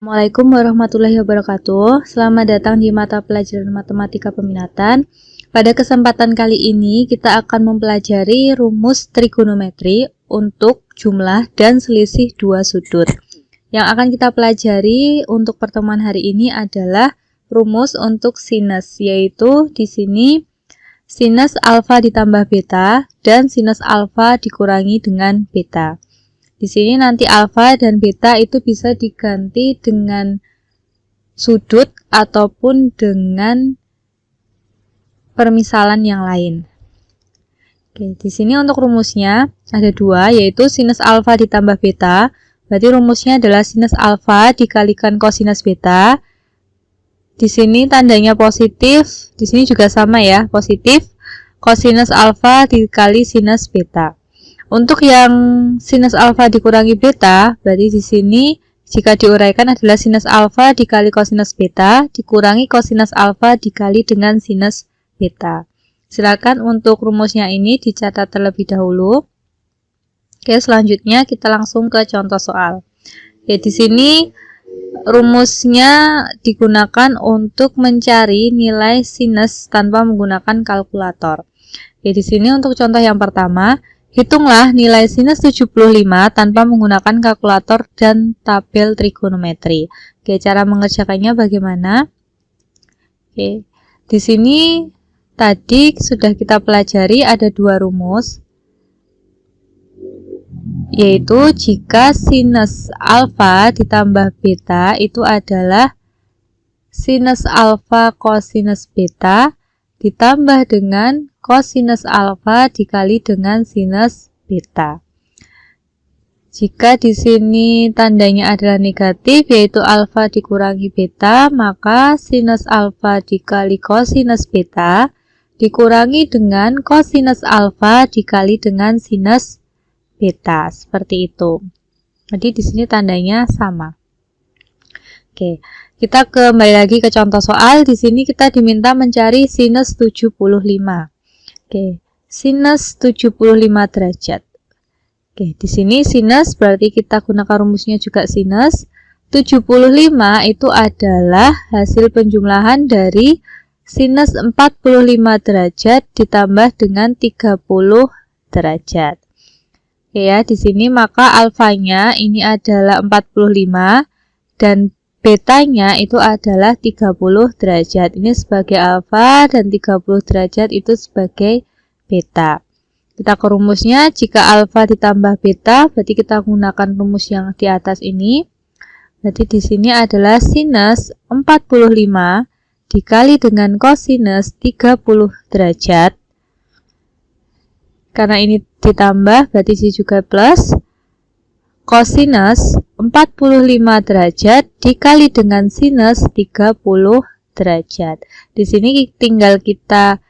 Assalamualaikum warahmatullahi wabarakatuh. Selamat datang di mata pelajaran matematika peminatan. Pada kesempatan kali ini kita akan mempelajari rumus trigonometri untuk jumlah dan selisih dua sudut. Yang akan kita pelajari untuk pertemuan hari ini adalah rumus untuk sinus, yaitu di sini sinus alfa ditambah beta dan sinus alfa dikurangi dengan beta. Di sini nanti alfa dan beta itu bisa diganti dengan sudut ataupun dengan permisalan yang lain. Oke, di sini untuk rumusnya ada dua, yaitu sinus alfa ditambah beta. Berarti rumusnya adalah sinus alfa dikalikan kosinus beta. Di sini tandanya positif, di sini juga sama ya, positif. Kosinus alfa dikali sinus beta. Untuk yang sinus alfa dikurangi beta, berarti di sini jika diuraikan adalah sinus alfa dikali kosinus beta dikurangi kosinus alfa dikali dengan sinus beta. Silakan untuk rumusnya ini dicatat terlebih dahulu. Oke, selanjutnya kita langsung ke contoh soal. Oke, di sini rumusnya digunakan untuk mencari nilai sinus tanpa menggunakan kalkulator. Oke, di sini untuk contoh yang pertama, hitunglah nilai sinus 75 tanpa menggunakan kalkulator dan tabel trigonometri. Oke, cara mengerjakannya bagaimana? Oke, di sini tadi sudah kita pelajari ada dua rumus, yaitu jika sinus alfa ditambah beta itu adalah sinus alfa kosinus beta ditambah dengan kosinus alfa dikali dengan sinus beta. Jika di sini tandanya adalah negatif, yaitu alfa dikurangi beta, maka sinus alfa dikali kosinus beta dikurangi dengan kosinus alfa dikali dengan sinus beta. Seperti itu. Jadi di sini tandanya sama. Oke. Kita kembali lagi ke contoh soal. Di sini kita diminta mencari sinus 75. Oke, sinus 75 derajat. Oke, di sini sinus berarti kita gunakan rumusnya juga sinus. 75 itu adalah hasil penjumlahan dari sinus 45 derajat ditambah dengan 30 derajat. Oke ya, di sini maka alfanya ini adalah 45 dan betanya itu adalah 30 derajat. Ini sebagai alfa dan 30 derajat itu sebagai beta. Kita ke rumusnya, jika alfa ditambah beta, berarti kita gunakan rumus yang di atas ini. Berarti di sini adalah sinus 45 dikali dengan kosinus 30 derajat. Karena ini ditambah, berarti sini juga plus. Kosinus 45 derajat dikali dengan sinus 30 derajat. Di sini tinggal kita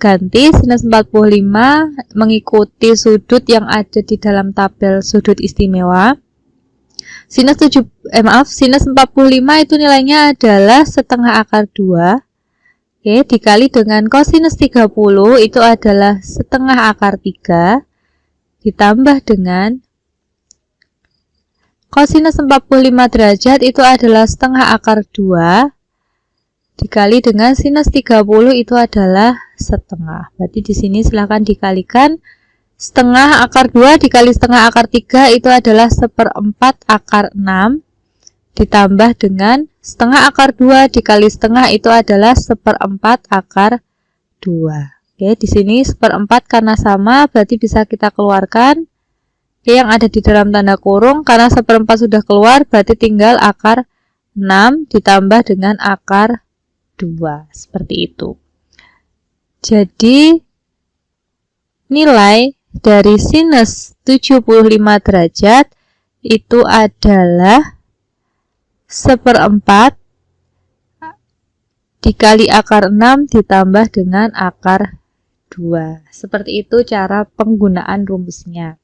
ganti sinus 45 mengikuti sudut yang ada di dalam tabel sudut istimewa. Sinus 45 itu nilainya adalah setengah akar 2. Oke, dikali dengan kosinus 30 itu adalah setengah akar 3 ditambah dengan kosinus 45 derajat itu adalah setengah akar 2 dikali dengan sinus 30 itu adalah setengah. Berarti di sini silahkan dikalikan setengah akar 2 dikali setengah akar 3 itu adalah 1/4 akar 6 ditambah dengan setengah akar 2 dikali setengah itu adalah 1/4 akar 2. Oke, di sini 1/4 karena sama berarti bisa kita keluarkan. Yang ada di dalam tanda kurung, karena 1/4 sudah keluar berarti tinggal akar 6 ditambah dengan akar 2, seperti itu. Jadi nilai dari sinus 75 derajat itu adalah 1/4 dikali akar 6 ditambah dengan akar 2. Seperti itu cara penggunaan rumusnya.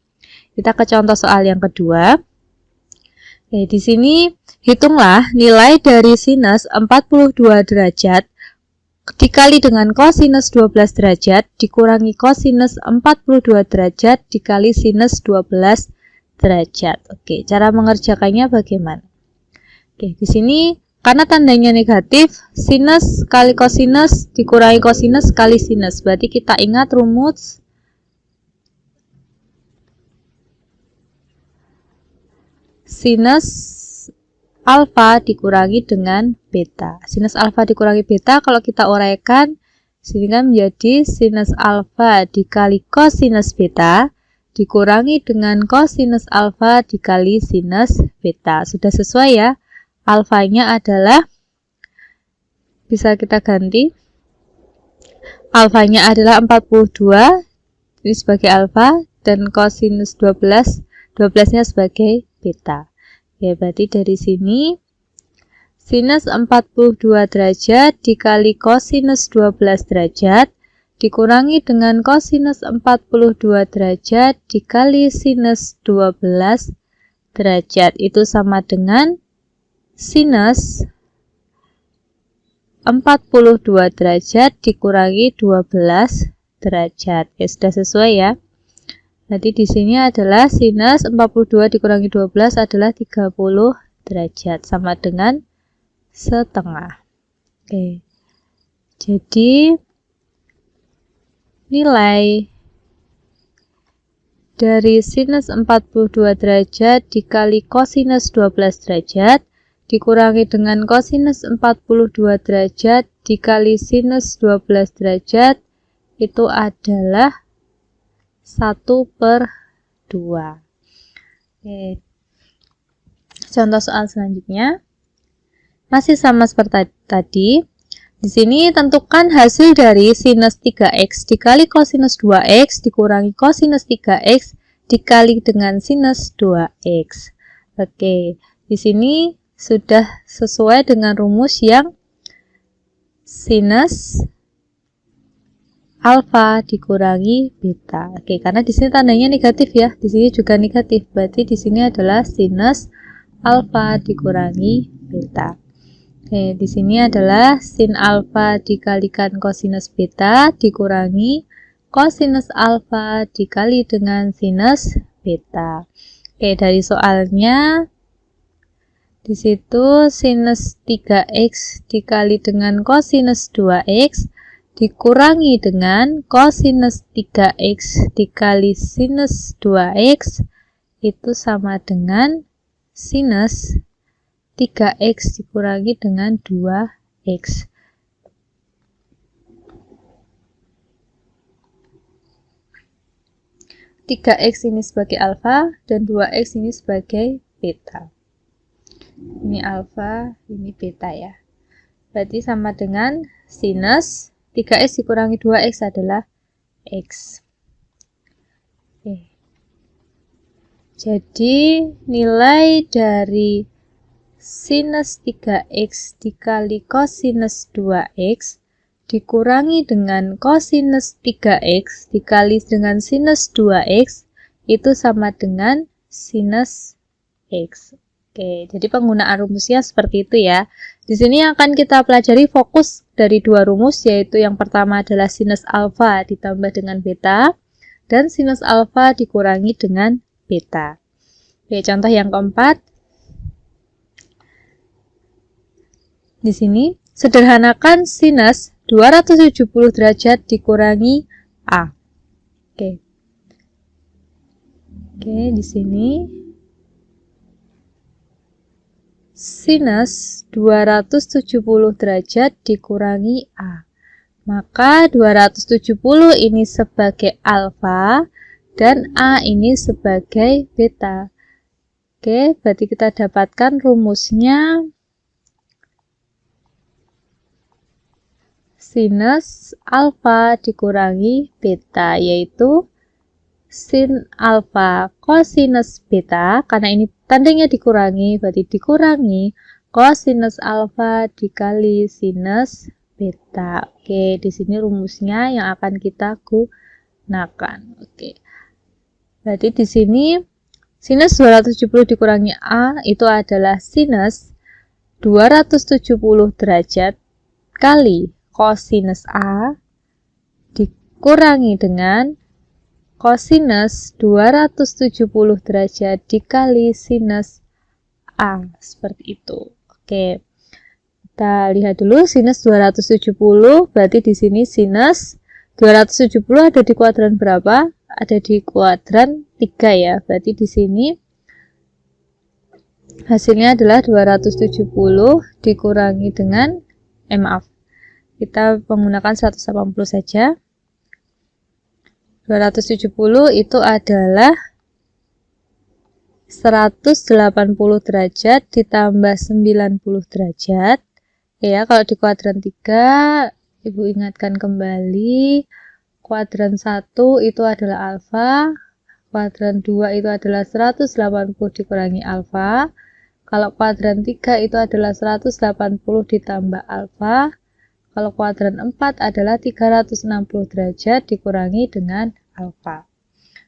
Kita ke contoh soal yang kedua. Oke, di sini hitunglah nilai dari sinus 42 derajat dikali dengan kosinus 12 derajat dikurangi kosinus 42 derajat dikali sinus 12 derajat. Oke, cara mengerjakannya bagaimana? Oke, di sini karena tandanya negatif, sinus kali kosinus dikurangi kosinus kali sinus. Berarti kita ingat rumus sinus alfa dikurangi dengan beta. Sinus alfa dikurangi beta kalau kita uraikan sehingga menjadi sinus alfa dikali kosinus beta dikurangi dengan kosinus alfa dikali sinus beta. Sudah sesuai ya? Alfanya adalah, bisa kita ganti, alfanya adalah 42, ini sebagai alfa, dan kosinus 12, 12-nya sebagai beta. Ya, berarti dari sini sinus 42 derajat dikali kosinus 12 derajat dikurangi dengan kosinus 42 derajat dikali sinus 12 derajat itu sama dengan sinus 42 derajat dikurangi 12 derajat. Ya, sudah sesuai ya. Nanti di sini adalah sinus 42 dikurangi 12 adalah 30 derajat sama dengan setengah. Oke. Jadi nilai dari sinus 42 derajat dikali kosinus 12 derajat dikurangi dengan kosinus 42 derajat dikali sinus 12 derajat itu adalah 1/2. Oke. Contoh soal selanjutnya masih sama seperti tadi. Di sini tentukan hasil dari sinus 3x dikali kosinus 2x dikurangi kosinus 3x dikali dengan sinus 2x. Oke, di sini sudah sesuai dengan rumus yang sinus alfa dikurangi beta. Oke, karena di sini tandanya negatif ya, di sini juga negatif. Berarti di sini adalah sinus alfa dikurangi beta. Oke, di sini adalah sin alfa dikalikan kosinus beta dikurangi kosinus alfa dikali dengan sinus beta. Oke, dari soalnya di situ sinus 3x dikali dengan kosinus 2x dikurangi dengan kosinus 3x dikali sinus 2x itu sama dengan sinus 3x dikurangi dengan 2x. X ini sebagai alfa dan 2x ini sebagai beta. Ini alfa, ini beta ya. Berarti sama dengan sinus 3x dikurangi 2x adalah x. Oke. Jadi nilai dari sinus 3x dikali kosinus 2x dikurangi dengan kosinus 3x dikali dengan sinus 2x itu sama dengan sinus x. Oke, jadi penggunaan rumusnya seperti itu ya. Di sini yang akan kita pelajari fokus dari dua rumus, yaitu yang pertama adalah sinus alfa ditambah dengan beta dan sinus alfa dikurangi dengan beta. Oke, contoh yang keempat. Di sini, sederhanakan sinus 270 derajat dikurangi A. Oke, di sini sinus 270 derajat dikurangi A. Maka 270 ini sebagai alfa dan A ini sebagai beta. Oke, berarti kita dapatkan rumusnya sinus alfa dikurangi beta, yaitu sin alfa kosinus beta, karena ini tandanya dikurangi, berarti dikurangi kosinus alfa dikali sinus beta. Oke, di sini rumusnya yang akan kita gunakan. Oke, berarti di sini sinus 270 dikurangi A itu adalah sinus 270 derajat kali kosinus A dikurangi dengan kosinus 270 derajat dikali sinus A, seperti itu. Oke. Kita lihat dulu sinus 270, berarti di sini sinus 270 ada di kuadran berapa? Ada di kuadran 3 ya. Berarti di sini hasilnya adalah 270 dikurangi dengan maaf. Kita menggunakan 180 saja. 270 itu adalah 180 derajat ditambah 90 derajat. Ya, kalau di kuadran 3, Ibu ingatkan kembali, kuadran 1 itu adalah alfa, kuadran 2 itu adalah 180 dikurangi alfa, kalau kuadran 3 itu adalah 180 ditambah alfa, kalau kuadran 4 adalah 360 derajat dikurangi dengan alfa.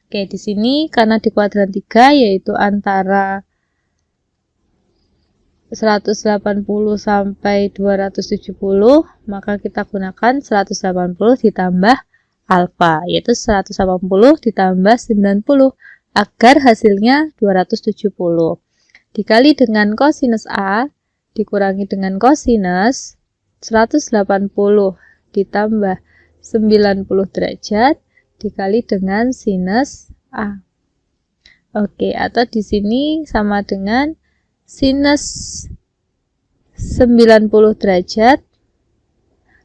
Oke, di sini karena di kuadran 3 yaitu antara 180 sampai 270, maka kita gunakan 180 ditambah alfa, yaitu 180 ditambah 90 agar hasilnya 270. Dikali dengan kosinus A dikurangi dengan kosinus 180 ditambah 90 derajat dikali dengan sinus A. Oke, atau di sini sama dengan sinus 90 derajat,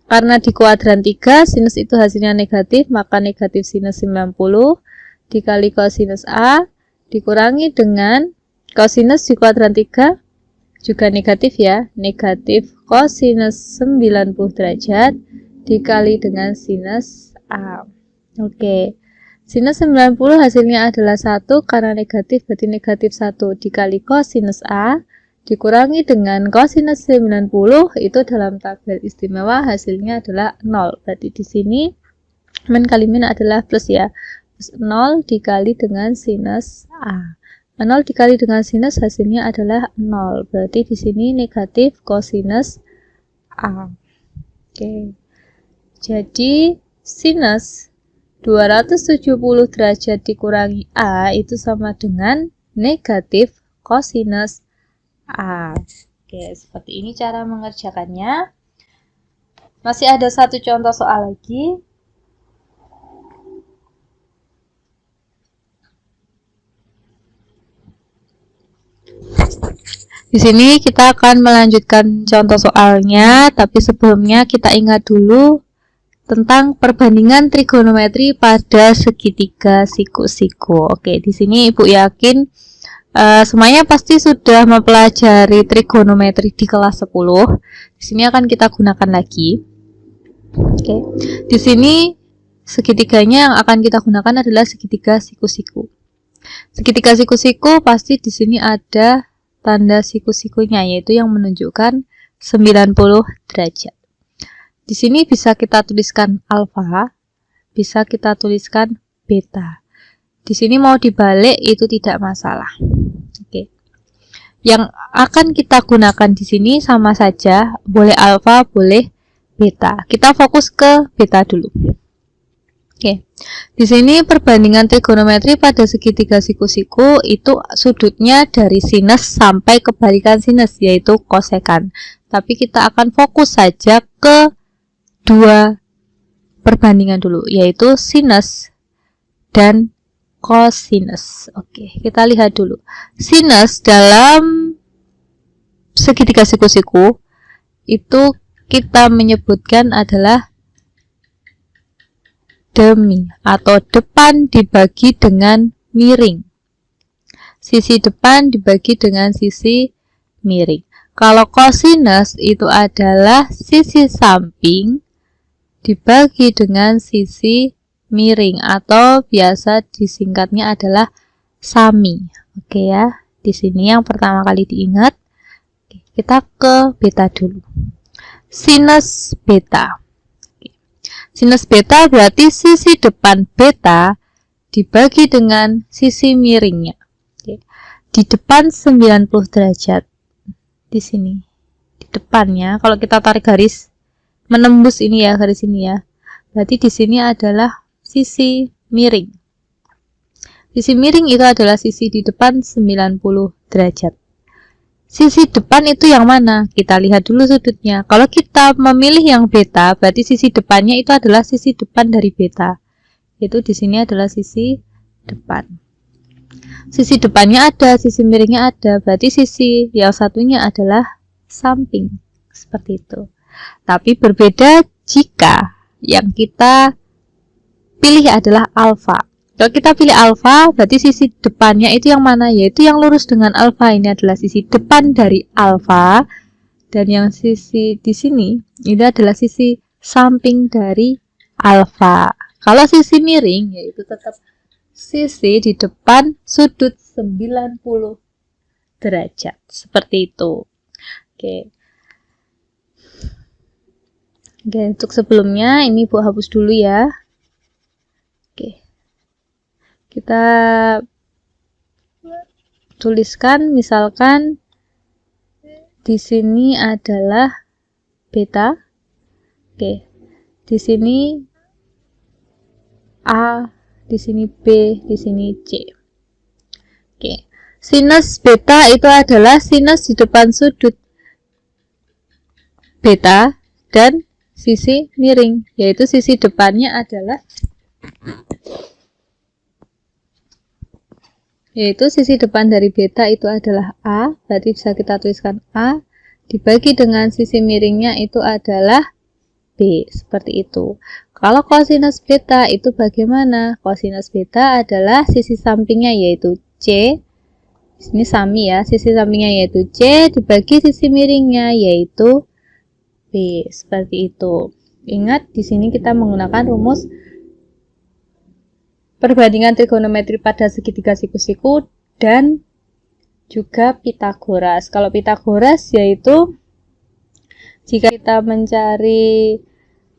karena di kuadran 3 sinus itu hasilnya negatif, maka negatif sinus 90 dikali kosinus A dikurangi dengan kosinus di kuadran 3 juga negatif ya, negatif kosinus 90 derajat dikali dengan sinus A. Oke, sinus 90 hasilnya adalah 1, karena negatif berarti negatif 1 dikali kosinus A dikurangi dengan kosinus 90, itu dalam tabel istimewa hasilnya adalah 0. Berarti di sini min kali min adalah plus ya. Plus 0 dikali dengan sinus A. 0 dikali dengan sinus hasilnya adalah 0. Berarti di sini negatif kosinus A. Oke. Jadi sinus 270 derajat dikurangi A itu sama dengan negatif kosinus A. Oke, seperti ini cara mengerjakannya. Masih ada satu contoh soal lagi. Di sini kita akan melanjutkan contoh soalnya, tapi sebelumnya kita ingat dulu tentang perbandingan trigonometri pada segitiga siku-siku. Oke, di sini Ibu yakin semuanya pasti sudah mempelajari trigonometri di kelas 10. Di sini akan kita gunakan lagi. Oke. Di sini segitiganya yang akan kita gunakan adalah segitiga siku-siku. Segitiga siku-siku pasti di sini ada tanda siku-sikunya, yaitu yang menunjukkan 90 derajat. Di sini bisa kita tuliskan alfa, bisa kita tuliskan beta. Di sini mau dibalik itu tidak masalah. Oke. Yang akan kita gunakan di sini sama saja, boleh alfa, boleh beta. Kita fokus ke beta dulu. Oke. Di sini perbandingan trigonometri pada segitiga siku-siku itu sudutnya dari sinus sampai kebalikan sinus, yaitu kosekan. Tapi kita akan fokus saja ke dua perbandingan dulu, yaitu sinus dan kosinus. Oke, kita lihat dulu. Sinus dalam segitiga siku-siku itu kita menyebutkan adalah demi atau depan dibagi dengan miring. Sisi depan dibagi dengan sisi miring. Kalau kosinus itu adalah sisi samping dibagi dengan sisi miring, atau biasa disingkatnya adalah sami. Oke ya, di sini yang pertama kali diingat. Oke, kita ke beta dulu. Sinus beta. Oke. Sinus beta berarti sisi depan beta dibagi dengan sisi miringnya. Oke. Di depan 90 derajat. Di sini. Di depannya, kalau kita tarik garis menembus ini ya, garis ini ya. Berarti di sini adalah sisi miring. Sisi miring itu adalah sisi di depan 90 derajat. Sisi depan itu yang mana? Kita lihat dulu sudutnya. Kalau kita memilih yang beta, berarti sisi depannya itu adalah sisi depan dari beta. Itu di sini adalah sisi depan. Sisi depannya ada, sisi miringnya ada, berarti sisi yang satunya adalah samping. Seperti itu. Tapi berbeda jika yang kita pilih adalah alfa. Kalau kita pilih alfa, berarti sisi depannya itu yang mana? Yaitu yang lurus dengan alfa. Ini adalah sisi depan dari alfa. Dan yang sisi di sini, ini adalah sisi samping dari alfa. Kalau sisi miring, yaitu tetap sisi di depan sudut 90 derajat. Seperti itu. Oke. Oke, untuk sebelumnya, ini Bu hapus dulu ya. Oke. Kita tuliskan misalkan di sini adalah beta. Oke. Di sini A, di sini B, di sini C. Oke. Sinus beta itu adalah sinus di depan sudut beta dan sisi miring, yaitu sisi depannya adalah sisi depan dari beta itu adalah A, berarti bisa kita tuliskan A, dibagi dengan sisi miringnya itu adalah B, seperti itu. Kalau kosinus beta itu bagaimana? Kosinus beta adalah sisi sampingnya yaitu C, di sini sami ya, sisi sampingnya yaitu C, dibagi sisi miringnya yaitu B, seperti itu. Ingat, di sini kita menggunakan rumus perbandingan trigonometri pada segitiga siku-siku dan juga Pitagoras. Kalau Pitagoras yaitu jika kita mencari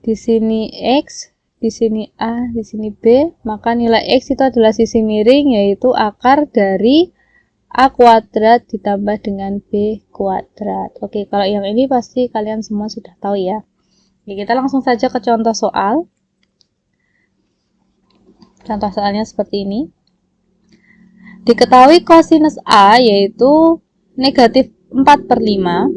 di sini X, di sini A, di sini B, maka nilai X itu adalah sisi miring yaitu akar dari A kuadrat ditambah dengan B kuadrat. Oke, kalau yang ini pasti kalian semua sudah tahu ya. Oke, kita langsung saja ke contoh soal. Contoh soalnya seperti ini. Diketahui kosinus A yaitu negatif 4/5.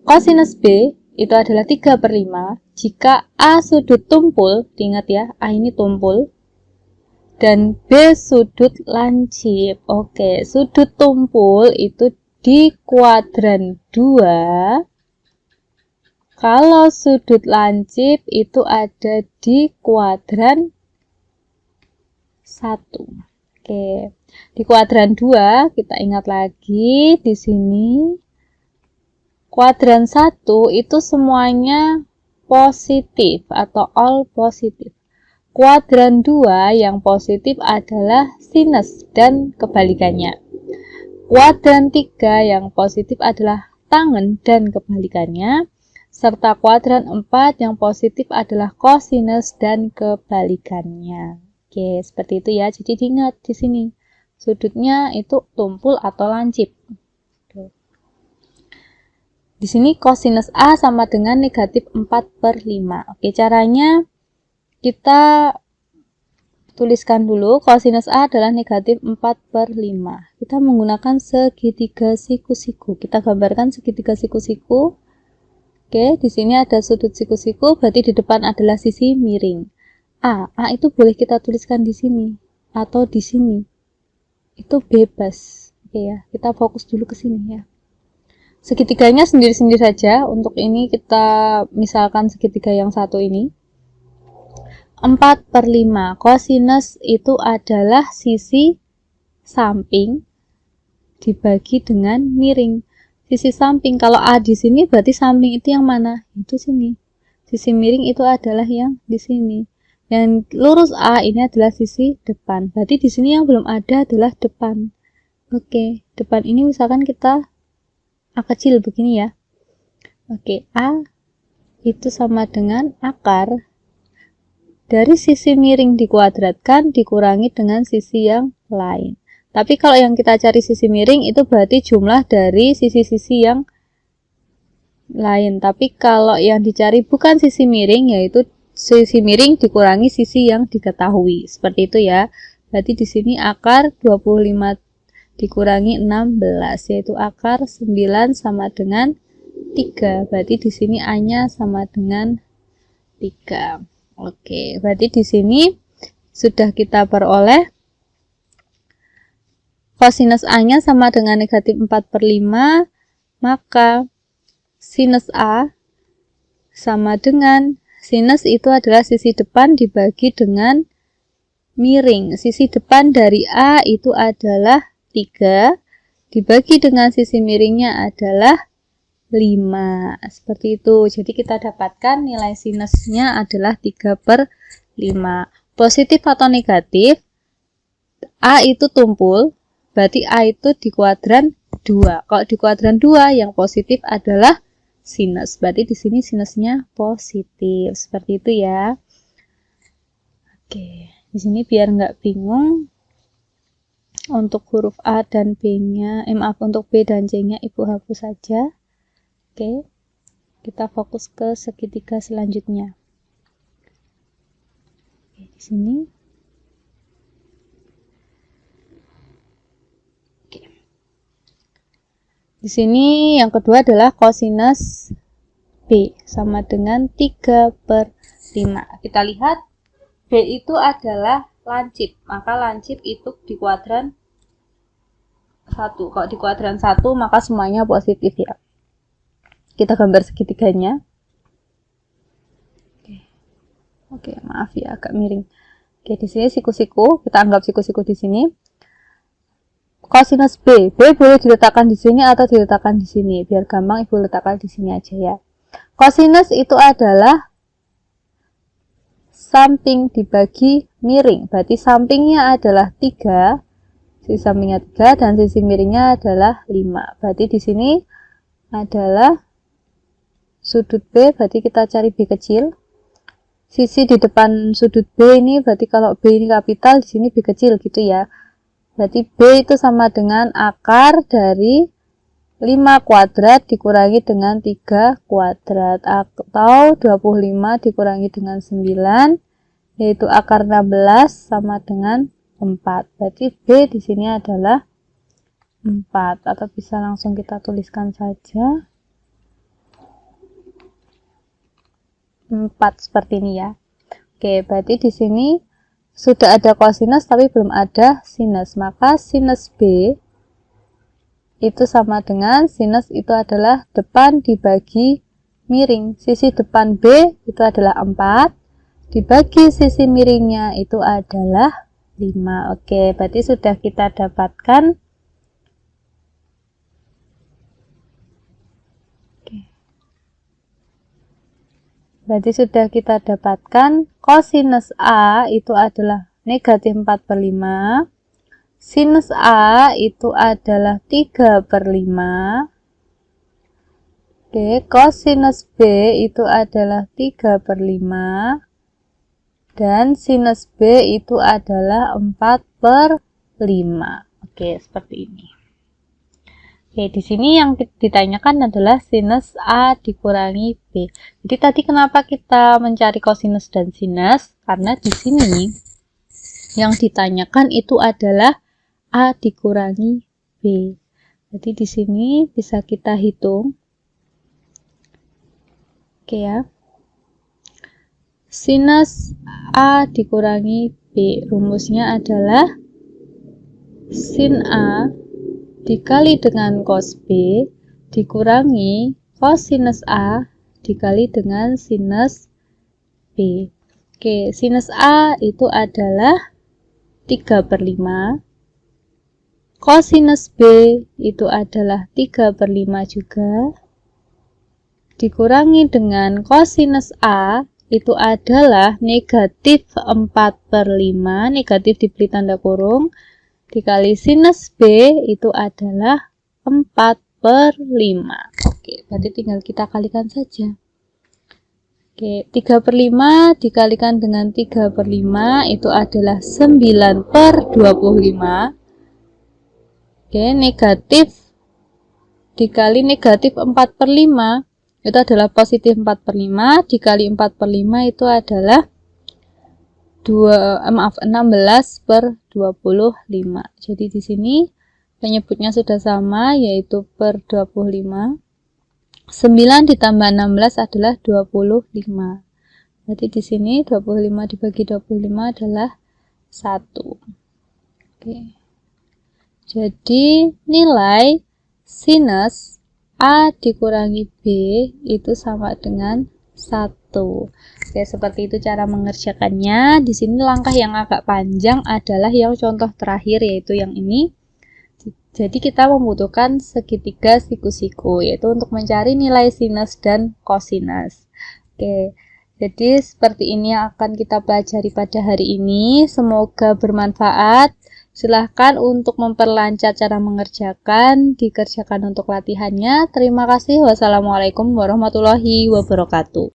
Kosinus B itu adalah 3/5. Jika A sudut tumpul, diingat ya, A ini tumpul, dan B sudut lancip. Oke, sudut tumpul itu di kuadran 2. Kalau sudut lancip itu ada di kuadran 1. Oke. Di kuadran 2 kita ingat lagi di sini kuadran 1 itu semuanya positif atau all positif. Kuadran 2 yang positif adalah sinus dan kebalikannya. Kuadran 3 yang positif adalah tangen dan kebalikannya. Serta kuadran 4 yang positif adalah kosinus dan kebalikannya. Oke, seperti itu ya. Jadi diingat di sini sudutnya itu tumpul atau lancip. Di sini kosinus A sama dengan negatif 4/5. Oke, caranya kita tuliskan dulu. Kosinus A adalah negatif 4/5. Kita menggunakan segitiga siku-siku. Kita gambarkan segitiga siku-siku. Oke, di sini ada sudut siku-siku, berarti di depan adalah sisi miring. A itu boleh kita tuliskan di sini atau di sini. Itu bebas. Oke ya, kita fokus dulu ke sini ya. Segitiganya sendiri-sendiri saja. Untuk ini kita misalkan segitiga yang satu ini. 4/5. Kosinus itu adalah sisi samping dibagi dengan miring. Sisi samping, kalau A di sini berarti samping itu yang mana? Itu sini. Sisi miring itu adalah yang di sini. Yang lurus A ini adalah sisi depan. Berarti di sini yang belum ada adalah depan. Oke, depan ini misalkan kita A kecil begini ya. Oke, A itu sama dengan akar dari sisi miring dikuadratkan dikurangi dengan sisi yang lain. Tapi kalau yang kita cari sisi miring itu berarti jumlah dari sisi-sisi yang lain. Tapi kalau yang dicari bukan sisi miring, yaitu sisi miring dikurangi sisi yang diketahui. Seperti itu ya. Berarti di sini akar 25 dikurangi 16, yaitu akar 9 sama dengan 3. Berarti di sini A-nya sama dengan 3. Oke, berarti di sini sudah kita peroleh kosinus A-nya sama dengan negatif 4/5, maka sinus A sama dengan, sinus itu adalah sisi depan dibagi dengan miring. Sisi depan dari A itu adalah 3, dibagi dengan sisi miringnya adalah 5. Seperti itu. Jadi kita dapatkan nilai sinusnya adalah 3/5. Positif atau negatif, A itu tumpul, berarti A itu di kuadran 2. Kalau di kuadran 2 yang positif adalah sinus. Berarti di sini sinusnya positif. Seperti itu ya. Oke, di sini biar nggak bingung, untuk huruf A dan B-nya, untuk B dan C-nya Ibu hapus saja. Oke, kita fokus ke segitiga selanjutnya. Oke, di sini. Oke. Di sini yang kedua adalah kosinus B sama dengan 3/5. Kita lihat B itu adalah lancip, maka lancip itu di kuadran 1. Kalau di kuadran 1 maka semuanya positif ya. Kita gambar segitiganya. Oke, maaf ya agak miring. Oke, di sini siku-siku, kita anggap siku-siku di sini. Kosinus B boleh diletakkan di sini atau diletakkan di sini. Biar gampang Ibu letakkan di sini aja ya. Kosinus itu adalah samping dibagi miring. Berarti sampingnya adalah 3, sisi sampingnya 3 dan sisi miringnya adalah 5. Berarti di sini adalah sudut B, berarti kita cari B kecil. Sisi di depan sudut B ini, berarti kalau B ini kapital, di sini B kecil gitu ya. Berarti B itu sama dengan akar dari 5 kuadrat dikurangi dengan 3 kuadrat, atau 25 dikurangi dengan 9, yaitu akar 16 sama dengan 4. Berarti B di sini adalah 4, atau bisa langsung kita tuliskan saja 4 seperti ini ya. Oke, berarti di sini sudah ada kosinus tapi belum ada sinus. Maka sinus B itu sama dengan, sinus itu adalah depan dibagi miring. Sisi depan B itu adalah 4, dibagi sisi miringnya itu adalah 5. Oke, berarti sudah kita dapatkan kosinus A itu adalah negatif 4/5, sinus A itu adalah 3/5, oke, kosinus B itu adalah 3/5, dan sinus B itu adalah 4/5. Oke, seperti ini. Oke, di sini yang ditanyakan adalah sinus A dikurangi B. Jadi tadi kenapa kita mencari kosinus dan sinus? Karena di sini yang ditanyakan itu adalah A dikurangi B. Jadi di sini bisa kita hitung. Oke ya. Sinus A dikurangi B. Rumusnya adalah sin A dikali dengan cos B dikurangi kosinus A dikali dengan sinus B. Oke, sinus A itu adalah 3/5, kosinus B itu adalah 3/5 juga, dikurangi dengan kosinus A itu adalah negatif 4/5, negatif diberi tanda kurung, dikali sinus B itu adalah 4/5. Oke, berarti tinggal kita kalikan saja. Oke, 3/5 dikalikan dengan 3/5 itu adalah 9/25. Oke, negatif dikali negatif 4/5 itu adalah positif 4/5, dikali 4/5 itu adalah 16/25. Jadi di sini penyebutnya sudah sama, yaitu per 25. 9 ditambah 16 adalah 25. Berarti di sini 25 dibagi 25 adalah 1. Oke. Jadi nilai sinus A dikurangi B itu sama dengan 1. Oke, seperti itu cara mengerjakannya. Di sini langkah yang agak panjang adalah yang contoh terakhir, yaitu yang ini. Jadi kita membutuhkan segitiga siku-siku, yaitu untuk mencari nilai sinus dan kosinus. Oke, jadi seperti ini yang akan kita pelajari pada hari ini. Semoga bermanfaat. Silahkan untuk memperlancar cara mengerjakan, dikerjakan untuk latihannya. Terima kasih. Wassalamualaikum warahmatullahi wabarakatuh.